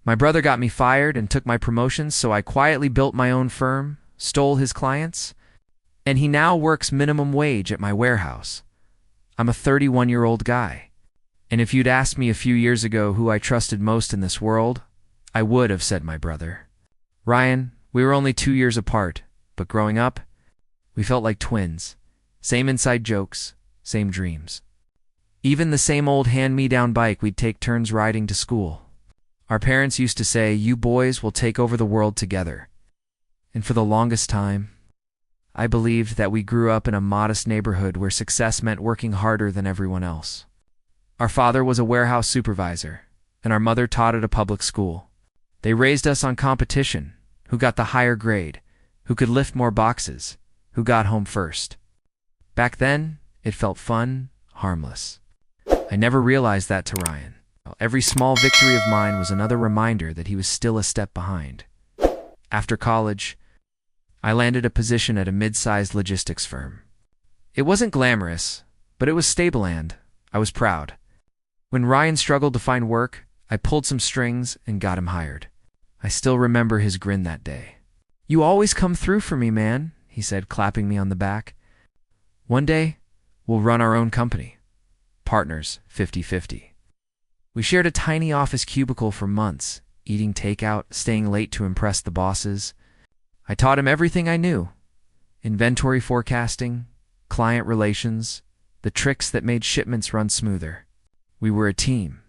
My brother got me fired and took my promotions, so I quietly built my own firm, stole his clients, and he now works minimum wage at my warehouse. I'm a 31-year-old guy, and if you'd asked me a few years ago who I trusted most in this world, I would have said my brother. Ryan, we were only 2 years apart, but growing up, we felt like twins. Same inside jokes, same dreams. Even the same old hand-me-down bike we'd take turns riding to school. Our parents used to say, "You boys will take over the world together." And for the longest time, I believed that we grew up in a modest neighborhood where success meant working harder than everyone else. Our father was a warehouse supervisor, and our mother taught at a public school. They raised us on competition, who got the higher grade, who could lift more boxes, who got home first. Back then, it felt fun, harmless. I never realized that to Ryan. Every small victory of mine was another reminder that he was still a step behind. After college, I landed a position at a mid-sized logistics firm. It wasn't glamorous, but it was stable and I was proud. When Ryan struggled to find work, I pulled some strings and got him hired. I still remember his grin that day. "You always come through for me, man," he said, clapping me on the back. "One day, we'll run our own company. Partners, 50-50. We shared a tiny office cubicle for months, eating takeout, staying late to impress the bosses. I taught him everything I knew: inventory forecasting, client relations, the tricks that made shipments run smoother. We were a team,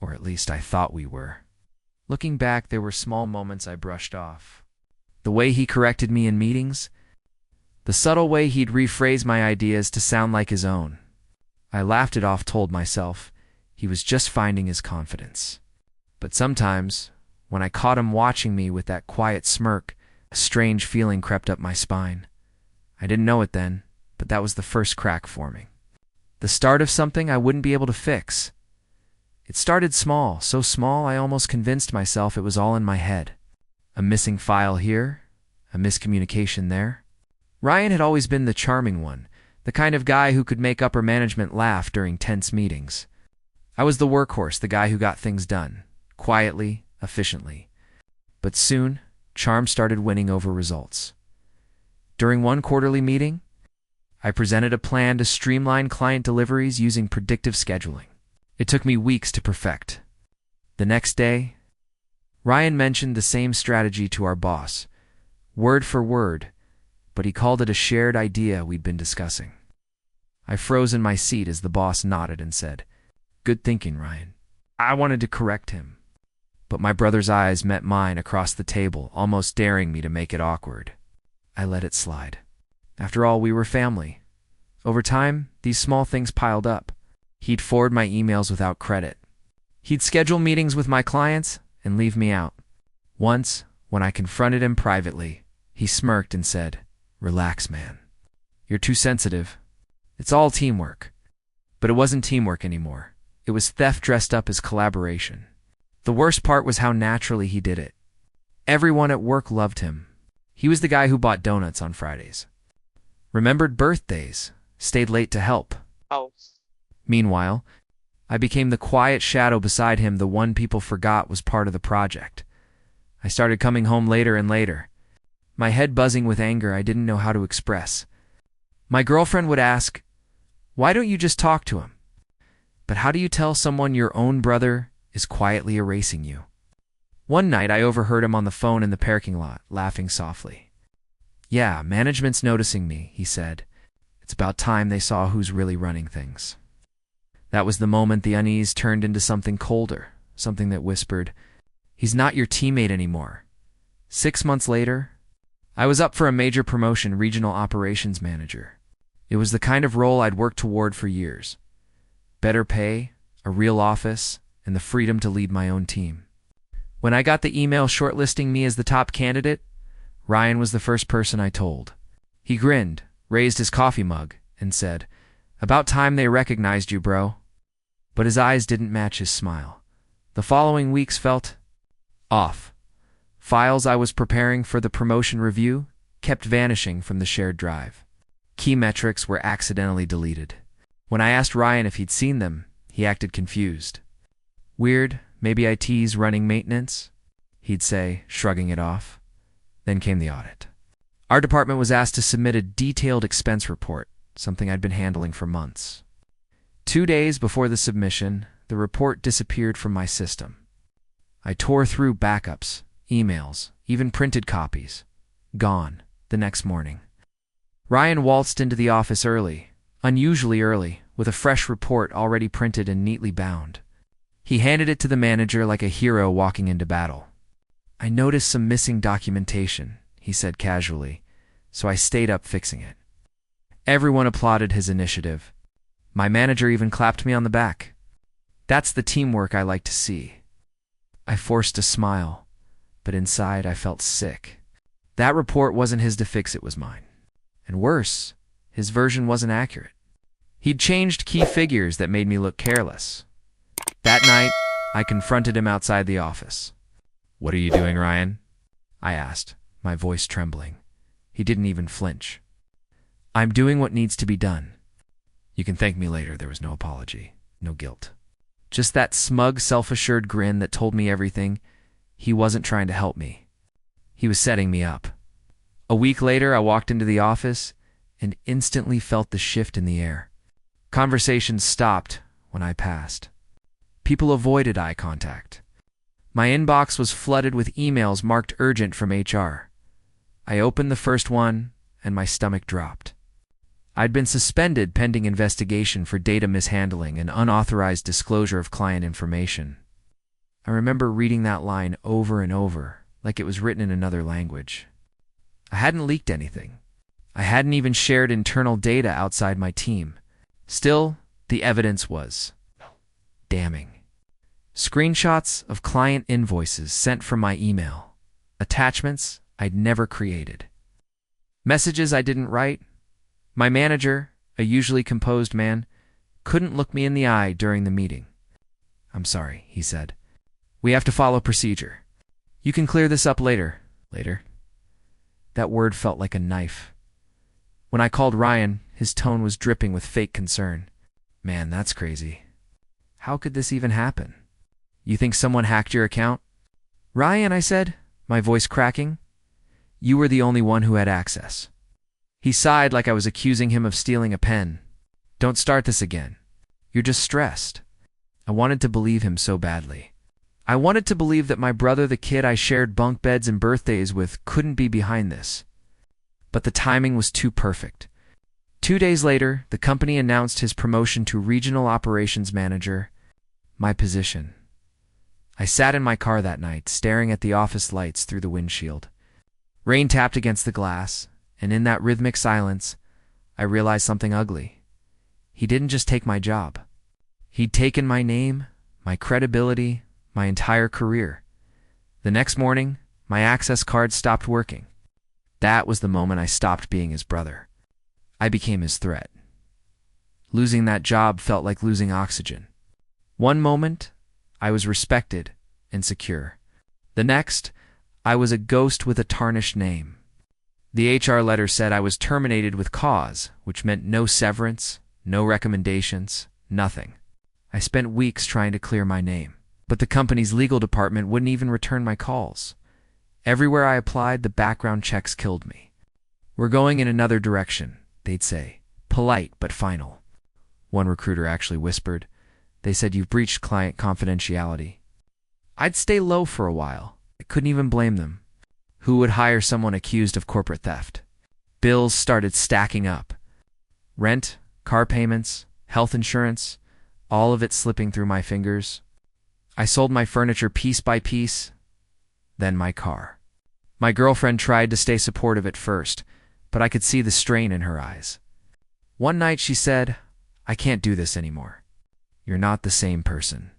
or at least I thought we were. Looking back, there were small moments I brushed off. The way he corrected me in meetings, the subtle way he'd rephrase my ideas to sound like his own. I laughed it off, told myself he was just finding his confidence. But sometimes, when I caught him watching me with that quiet smirk, a strange feeling crept up my spine. I didn't know it then, but that was the first crack forming. The start of something I wouldn't be able to fix. It started small, so small I almost convinced myself it was all in my head. A missing file here, a miscommunication there. Ryan had always been the charming one, the kind of guy who could make upper management laugh during tense meetings. I was the workhorse, the guy who got things done, quietly, efficiently. But soon, charm started winning over results. During one quarterly meeting, I presented a plan to streamline client deliveries using predictive scheduling. It took me weeks to perfect. The next day, Ryan mentioned the same strategy to our boss, word for word, but he called it a shared idea we'd been discussing. I froze in my seat as the boss nodded and said, "Good thinking, Ryan." I wanted to correct him, but my brother's eyes met mine across the table, almost daring me to make it awkward. I let it slide. After all, we were family. Over time, these small things piled up. He'd forward my emails without credit. He'd schedule meetings with my clients and leave me out. Once, when I confronted him privately, he smirked and said, "Relax, man. You're too sensitive. It's all teamwork." But it wasn't teamwork anymore. It was theft dressed up as collaboration. The worst part was how naturally he did it. Everyone at work loved him. He was the guy who bought donuts on Fridays, remembered birthdays, stayed late to help. Oh. Meanwhile, I became the quiet shadow beside him, the one people forgot was part of the project. I started coming home later and later, my head buzzing with anger I didn't know how to express. My girlfriend would ask, "Why don't you just talk to him?" But how do you tell someone your own brother is quietly erasing you? One night I overheard him on the phone in the parking lot, laughing softly. "Yeah, management's noticing me," he said. "It's about time they saw who's really running things." That was the moment the unease turned into something colder, something that whispered, "He's not your teammate anymore." 6 months later, I was up for a major promotion, regional operations manager. It was the kind of role I'd worked toward for years. Better pay, a real office, and the freedom to lead my own team. When I got the email shortlisting me as the top candidate, Ryan was the first person I told. He grinned, raised his coffee mug, and said, "About time they recognized you, bro." But his eyes didn't match his smile. The following weeks felt off. Files I was preparing for the promotion review kept vanishing from the shared drive. Key metrics were accidentally deleted. When I asked Ryan if he'd seen them, he acted confused. "Weird, Maybe IT's running maintenance, he'd say, shrugging it off. Then came the audit. Our department was asked to submit a detailed expense report, something I'd been handling for months. 2 days before the submission, the report disappeared from my system. I tore through backups, emails, even printed copies. Gone the next morning. Ryan waltzed into the office early, unusually early, with a fresh report already printed and neatly bound. He handed it to the manager like a hero walking into battle. "I noticed some missing documentation," he said casually, so I stayed up fixing it. Everyone applauded his initiative. My manager even clapped me on the back. That's the teamwork I like to see. I forced a smile, but inside I felt sick. That report wasn't his to fix, it was mine. And worse, his version wasn't accurate. He'd changed key figures that made me look careless. That night, I confronted him outside the office. "What are you doing, Ryan?" I asked, my voice trembling. He didn't even flinch. "I'm doing what needs to be done." "You can thank me later." There was no apology, no guilt. Just that smug, self-assured grin that told me everything. He wasn't trying to help me. He was setting me up. A week later, I walked into the office and instantly felt the shift in the air. Conversations stopped when I passed. People avoided eye contact. My inbox was flooded with emails marked urgent from HR. I opened the first one, and my stomach dropped. I'd been suspended pending investigation for data mishandling and unauthorized disclosure of client information. I remember reading that line over and over, like it was written in another language. I hadn't leaked anything. I hadn't even shared internal data outside my team. Still, the evidence was damning. Screenshots of client invoices sent from my email. Attachments I'd never created. Messages I didn't write. My manager, a usually composed man, couldn't look me in the eye during the meeting. "I'm sorry," he said. "We have to follow procedure. You can clear this up later." Later? That word felt like a knife. When I called Ryan, his tone was dripping with fake concern. "Man, that's crazy. How could this even happen? You think someone hacked your account?" "Ryan," I said, my voice cracking, "you were the only one who had access." He sighed like I was accusing him of stealing a pen. "Don't start this again. You're just stressed." I wanted to believe him so badly. I wanted to believe that my brother, the kid I shared bunk beds and birthdays with, couldn't be behind this. But the timing was too perfect. 2 days later, the company announced his promotion to Regional Operations Manager, my position. I sat in my car that night, staring at the office lights through the windshield. Rain tapped against the glass, and in that rhythmic silence, I realized something ugly. He didn't just take my job. He'd taken my name, my credibility, my entire career. The next morning, my access card stopped working. That was the moment I stopped being his brother. I became his threat. Losing that job felt like losing oxygen. One moment, I was respected and secure. The next, I was a ghost with a tarnished name. The HR letter said I was terminated with cause, which meant no severance, no recommendations, nothing. I spent weeks trying to clear my name, but the company's legal department wouldn't even return my calls. Everywhere I applied, the background checks killed me. "We're going in another direction," they'd say, polite but final. One recruiter actually whispered. They said, "You've breached client confidentiality." I'd stay low for a while. I couldn't even blame them. Who would hire someone accused of corporate theft? Bills started stacking up. Rent, car payments, health insurance, all of it slipping through my fingers. I sold my furniture piece by piece, then my car. My girlfriend tried to stay supportive at first, but I could see the strain in her eyes. One night she said, "I can't do this anymore. You're not the same person."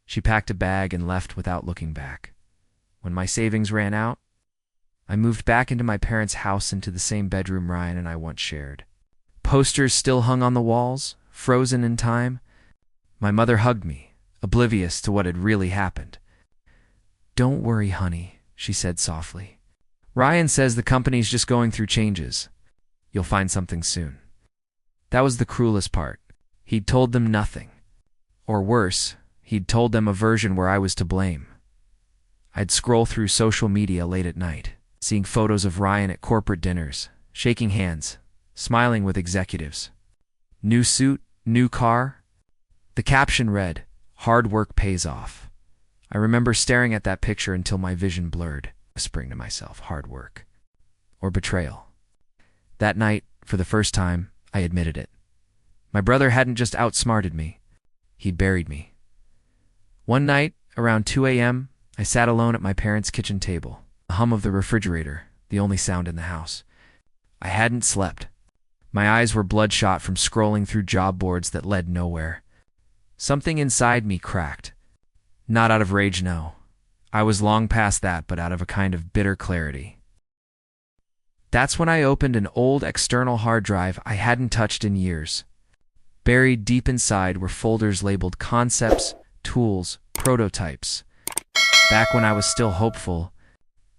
She packed a bag and left without looking back. When my savings ran out, I moved back into my parents' house, into the same bedroom Ryan and I once shared. Posters still hung on the walls, frozen in time. My mother hugged me, oblivious to what had really happened. "Don't worry, honey," she said softly. "Ryan says the company's just going through changes. You'll find something soon." That was the cruelest part. He'd told them nothing. Or worse, He'd told them a version where I was to blame. I'd scroll through social media late at night, seeing photos of Ryan at corporate dinners, shaking hands, smiling with executives. New suit, new car. The caption read, "Hard work pays off." I remember staring at that picture until my vision blurred, whispering to myself, hard work. Or betrayal. That night, for the first time, I admitted it. My brother hadn't just outsmarted me. He'd buried me. One night, around 2 a.m., I sat alone at my parents' kitchen table, the hum of the refrigerator, the only sound in the house. I hadn't slept. My eyes were bloodshot from scrolling through job boards that led nowhere. Something inside me cracked. Not out of rage, no. I was long past that, but out of a kind of bitter clarity. That's when I opened an old external hard drive I hadn't touched in years. Buried deep inside were folders labeled concepts, tools, prototypes. Back when I was still hopeful,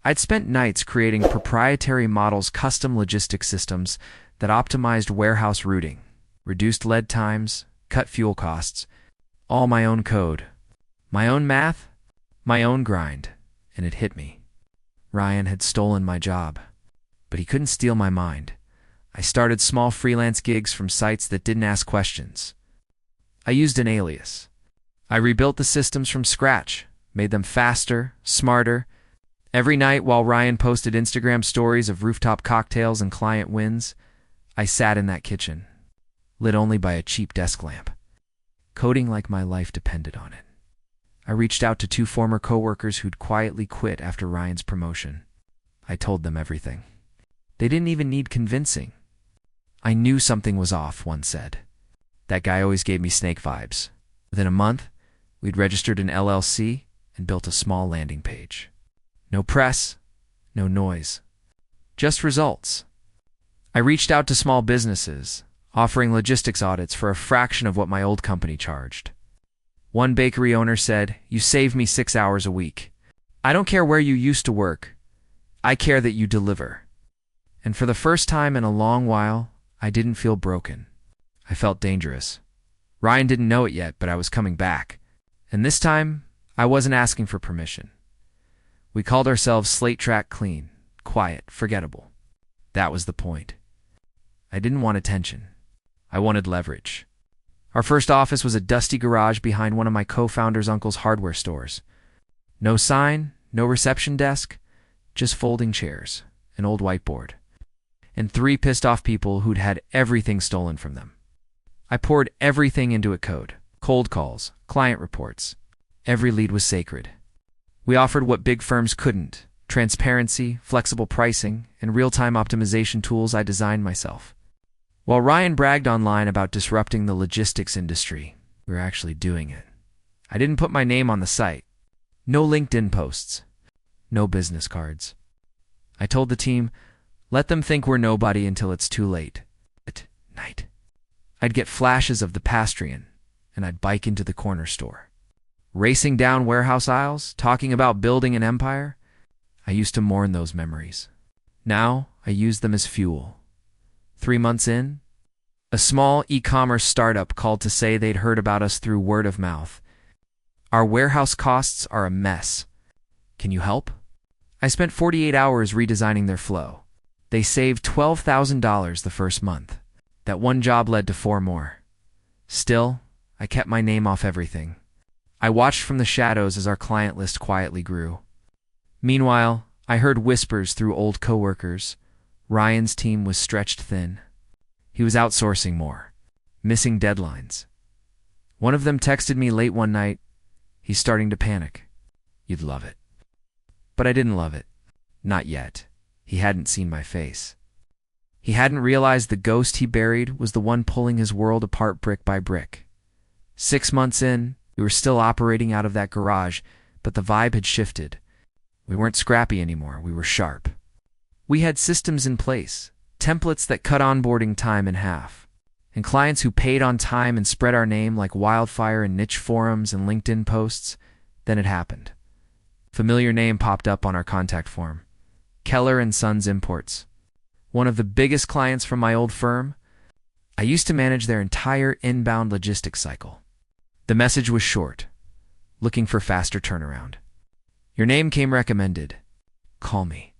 I'd spent nights creating proprietary models, custom logistics systems that optimized warehouse routing, reduced lead times, cut fuel costs, all my own code, my own math, my own grind, and it hit me. Ryan had stolen my job, but he couldn't steal my mind. I started small freelance gigs from sites that didn't ask questions. I used an alias. I rebuilt the systems from scratch, made them faster, smarter. Every night while Ryan posted Instagram stories of rooftop cocktails and client wins, I sat in that kitchen, lit only by a cheap desk lamp, coding like my life depended on it. I reached out to 2 former coworkers who'd quietly quit after Ryan's promotion. I told them everything. They didn't even need convincing. I knew something was off, one said. That guy always gave me snake vibes. Within a month, we'd registered an LLC and built a small landing page. No press, no noise, just results. I reached out to small businesses, offering logistics audits for a fraction of what my old company charged. One bakery owner said, "You save me 6 hours a week. I don't care where you used to work. I care that you deliver." And for the first time in a long while, I didn't feel broken. I felt dangerous. Ryan didn't know it yet, but I was coming back. And this time, I wasn't asking for permission. We called ourselves Slate Track Clean, quiet, forgettable. That was the point. I didn't want attention. I wanted leverage. Our first office was a dusty garage behind one of my co-founder's uncle's hardware stores. No sign, no reception desk, just folding chairs, an old whiteboard, and 3 pissed-off people who'd had everything stolen from them. I poured everything into a code. Cold calls, client reports. Every lead was sacred. We offered what big firms couldn't: transparency, flexible pricing, and real-time optimization tools I designed myself. While Ryan bragged online about disrupting the logistics industry, we were actually doing it. I didn't put my name on the site. No LinkedIn posts. No business cards. I told the team, let them think we're nobody until it's too late. At night, I'd get flashes of the Pastrian, and I'd bike into the corner store. Racing down warehouse aisles, talking about building an empire. I used to mourn those memories. Now, I use them as fuel. 3 months in, a small e-commerce startup called to say they'd heard about us through word of mouth. Our warehouse costs are a mess. Can you help? I spent 48 hours redesigning their flow. They saved $12,000 the first month. That one job led to 4 more. Still, I kept my name off everything. I watched from the shadows as our client list quietly grew. Meanwhile, I heard whispers through old coworkers. Ryan's team was stretched thin. He was outsourcing more, missing deadlines. One of them texted me late one night. He's starting to panic. You'd love it. But I didn't love it. Not yet. He hadn't seen my face. He hadn't realized the ghost he buried was the one pulling his world apart brick by brick. 6 months in, we were still operating out of that garage, but the vibe had shifted. We weren't scrappy anymore, we were sharp. We had systems in place, templates that cut onboarding time in half, and clients who paid on time and spread our name like wildfire in niche forums and LinkedIn posts. Then it happened. Familiar name popped up on our contact form. Keller and Sons Imports. One of the biggest clients from my old firm. I used to manage their entire inbound logistics cycle. The message was short. looking for faster turnaround. Your name came recommended. Call me.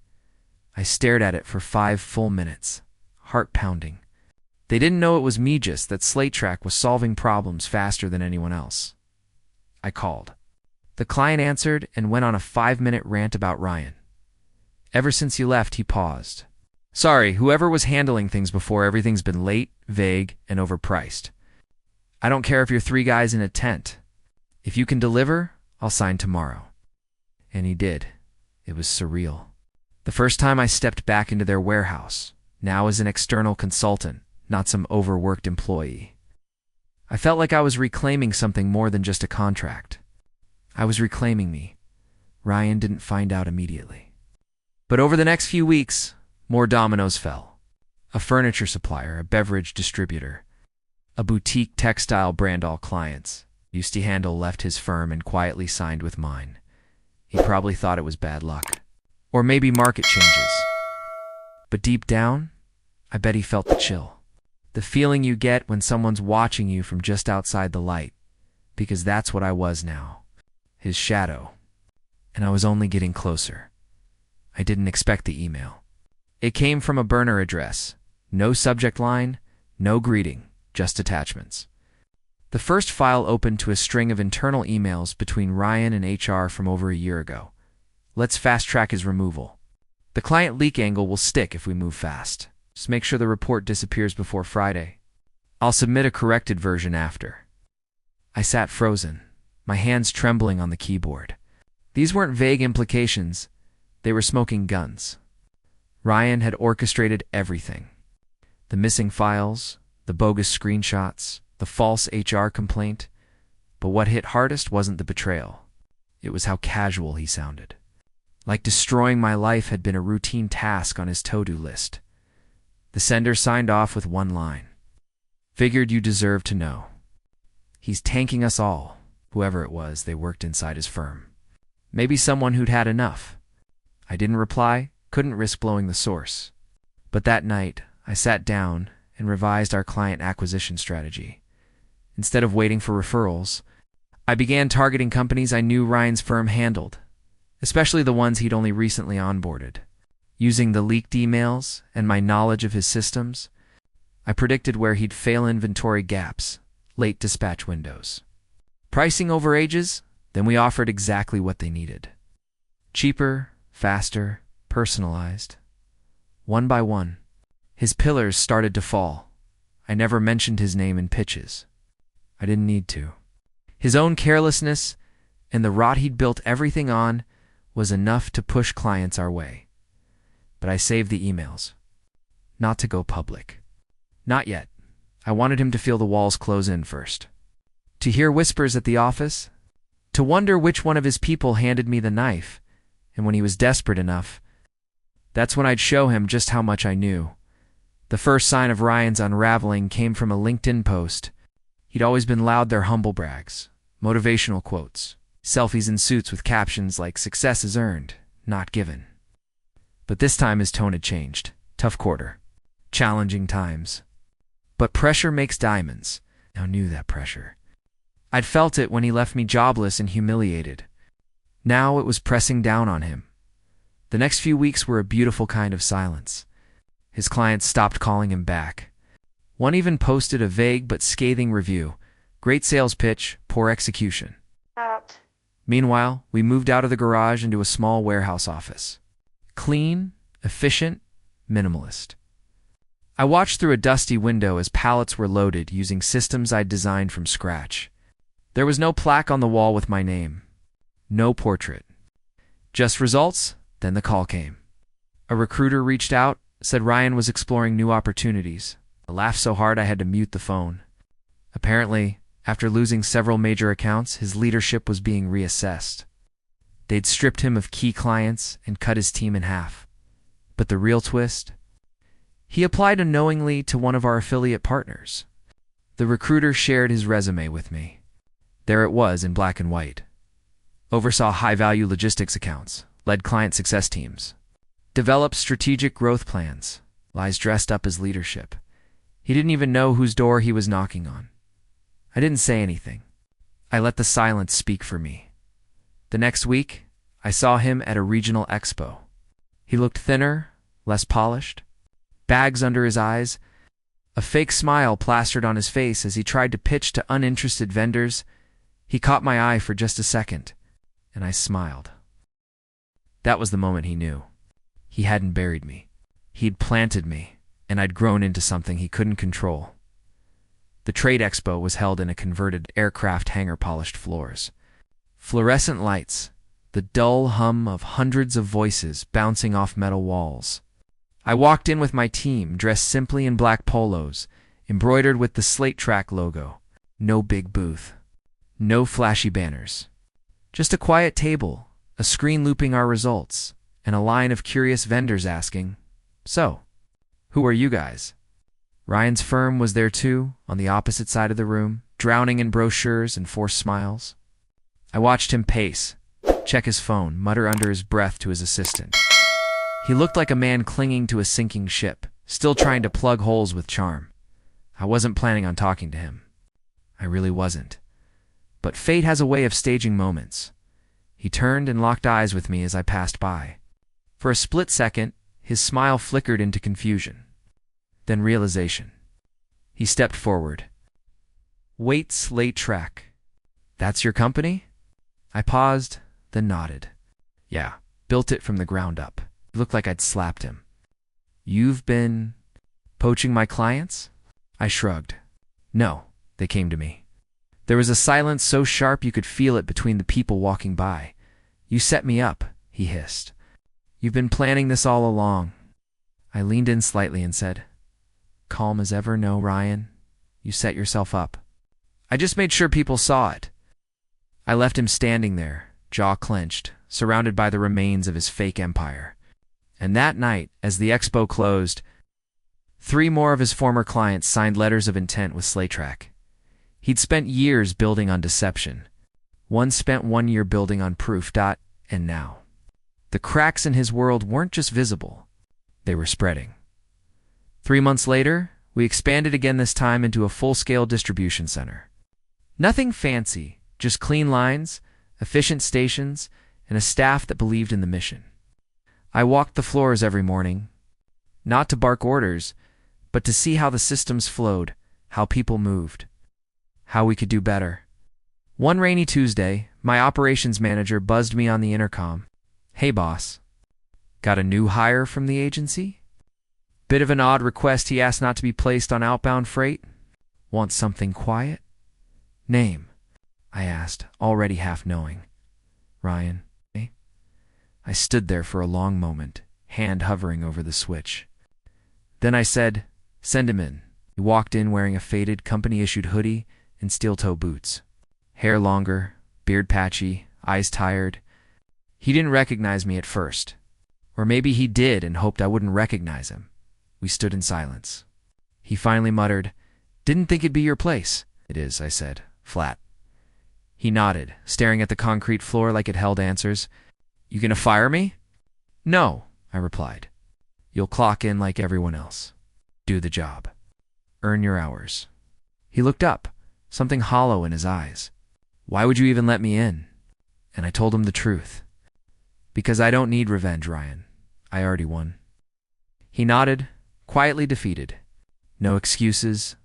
I stared at it for 5 full minutes, heart pounding. They didn't know it was me, just that Slate Track was solving problems faster than anyone else. I called. The client answered and went on a 5-minute rant about Ryan. Ever since you left, he paused. Sorry, whoever was handling things before, everything's been late, vague, and overpriced. I don't care if you're 3 guys in a tent. If you can deliver, I'll sign tomorrow. And he did. It was surreal. The first time I stepped back into their warehouse, now as an external consultant, not some overworked employee. I felt like I was reclaiming something more than just a contract. I was reclaiming me. Ryan didn't find out immediately. But over the next few weeks, more dominoes fell. A furniture supplier, a beverage distributor, a boutique textile brand all clients. Eustace Handel left his firm and quietly signed with mine. He probably thought it was bad luck. Or maybe market changes. But deep down, I bet he felt the chill. The feeling you get when someone's watching you from just outside the light. Because that's what I was now. His shadow. And I was only getting closer. I didn't expect the email. It came from a burner address. No subject line, no greeting, just attachments. The first file opened to a string of internal emails between Ryan and HR from over a year ago. Let's fast-track his removal. The client leak angle will stick if we move fast. Just make sure the report disappears before Friday. I'll submit a corrected version after. I sat frozen, my hands trembling on the keyboard. These weren't vague implications. They were smoking guns. Ryan had orchestrated everything. The missing files, the bogus screenshots, the false HR complaint. But what hit hardest wasn't the betrayal. It was how casual he sounded. Like destroying my life had been a routine task on his to-do list. The sender signed off with one line. Figured you deserve to know. He's tanking us all, whoever it was they worked inside his firm. Maybe someone who'd had enough. I didn't reply, couldn't risk blowing the source. But that night, I sat down and revised our client acquisition strategy. Instead of waiting for referrals, I began targeting companies I knew Ryan's firm handled, especially the ones he'd only recently onboarded. Using the leaked emails and my knowledge of his systems, I predicted where he'd fail inventory gaps, late dispatch windows. Pricing overages, then we offered exactly what they needed. Cheaper, faster, personalized. One by one, his pillars started to fall. I never mentioned his name in pitches. I didn't need to. His own carelessness and the rot he'd built everything on was enough to push clients our way. But I saved the emails. Not to go public. Not yet. I wanted him to feel the walls close in first. To hear whispers at the office. To wonder which one of his people handed me the knife. And when he was desperate enough, that's when I'd show him just how much I knew. The first sign of Ryan's unraveling came from a LinkedIn post. He'd always been loud their humble brags, motivational quotes, selfies in suits with captions like "Success is earned, not given." But this time his tone had changed. Tough quarter. Challenging times. But pressure makes diamonds. I knew that pressure. I'd felt it when he left me jobless and humiliated. Now it was pressing down on him. The next few weeks were a beautiful kind of silence. His clients stopped calling him back. One even posted a vague but scathing review. Great sales pitch, poor execution. Meanwhile, we moved out of the garage into a small warehouse office. Clean, efficient, minimalist. I watched through a dusty window as pallets were loaded using systems I'd designed from scratch. There was no plaque on the wall with my name. No portrait. Just results, then the call came. A recruiter reached out, said Ryan was exploring new opportunities. I laughed so hard I had to mute the phone. Apparently, after losing several major accounts, his leadership was being reassessed. They'd stripped him of key clients and cut his team in half. But the real twist? He applied unknowingly to one of our affiliate partners. The recruiter shared his resume with me. There it was in black and white. Oversaw high-value logistics accounts, led client success teams, developed strategic growth plans, lies dressed up as leadership. He didn't even know whose door he was knocking on. I didn't say anything. I let the silence speak for me. The next week, I saw him at a regional expo. He looked thinner, less polished, bags under his eyes, a fake smile plastered on his face as he tried to pitch to uninterested vendors. He caught my eye for just a second, and I smiled. That was the moment he knew. He hadn't buried me. He'd planted me, and I'd grown into something he couldn't control. The trade expo was held in a converted aircraft hangar, polished floors. Fluorescent lights, the dull hum of hundreds of voices bouncing off metal walls. I walked in with my team, dressed simply in black polos, embroidered with the Slate Track logo. No big booth. No flashy banners. Just a quiet table, a screen looping our results, and a line of curious vendors asking, "So, who are you guys?" Ryan's firm was there too, on the opposite side of the room, drowning in brochures and forced smiles. I watched him pace, check his phone, mutter under his breath to his assistant. He looked like a man clinging to a sinking ship, still trying to plug holes with charm. I wasn't planning on talking to him. I really wasn't. But fate has a way of staging moments. He turned and locked eyes with me as I passed by. For a split second, his smile flickered into confusion. Then realization. He stepped forward. "Wait, Slate Track. That's your company?" I paused, then nodded. "Yeah, built it from the ground up." It looked like I'd slapped him. "You've been poaching my clients?" I shrugged. "No," they came to me. There was a silence so sharp you could feel it between the people walking by. "You set me up," he hissed. "You've been planning this all along." I leaned in slightly and said, "Calm as ever, no, Ryan. You set yourself up. I just made sure people saw it." I left him standing there, jaw clenched, surrounded by the remains of his fake empire. And that night, as the expo closed, 3 more of his former clients signed letters of intent with Slaytrack. He'd spent years building on deception. One spent 1 year building on proof. And now, the cracks in his world weren't just visible. They were spreading. 3 months later, we expanded again, this time into a full-scale distribution center. Nothing fancy, just clean lines, efficient stations, and a staff that believed in the mission. I walked the floors every morning, not to bark orders, but to see how the systems flowed, how people moved, how we could do better. One rainy Tuesday, my operations manager buzzed me on the intercom. "Hey, boss. Got a new hire from the agency?" Bit of an odd request. He asked not to be placed on outbound freight. "Want something quiet?" "Name?" I asked, already half knowing. "Ryan." I stood there for a long moment, hand hovering over the switch. Then I said, "Send him in." He walked in wearing a faded company-issued hoodie and steel-toe boots. Hair longer, beard patchy, eyes tired. He didn't recognize me at first. Or maybe he did and hoped I wouldn't recognize him. We stood in silence. He finally muttered, "Didn't think it'd be your place." "It is," I said, flat. He nodded, staring at the concrete floor like it held answers. "You gonna fire me?" "No," I replied. "You'll clock in like everyone else. Do the job. Earn your hours." He looked up, something hollow in his eyes. "Why would you even let me in?" And I told him the truth. "Because I don't need revenge, Ryan. I already won." He nodded, quietly defeated. No excuses,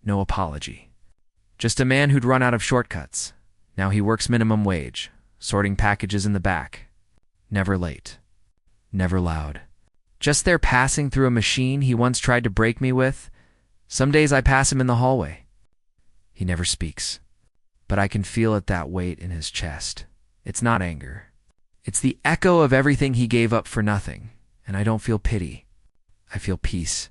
no apology. Just a man who'd run out of shortcuts. Now he works minimum wage, sorting packages in the back. Never late. Never loud. Just there passing through a machine he once tried to break me with. Some days I pass him in the hallway. He never speaks. But I can feel it, that weight in his chest. It's not anger. It's the echo of everything he gave up for nothing. And I don't feel pity. I feel peace.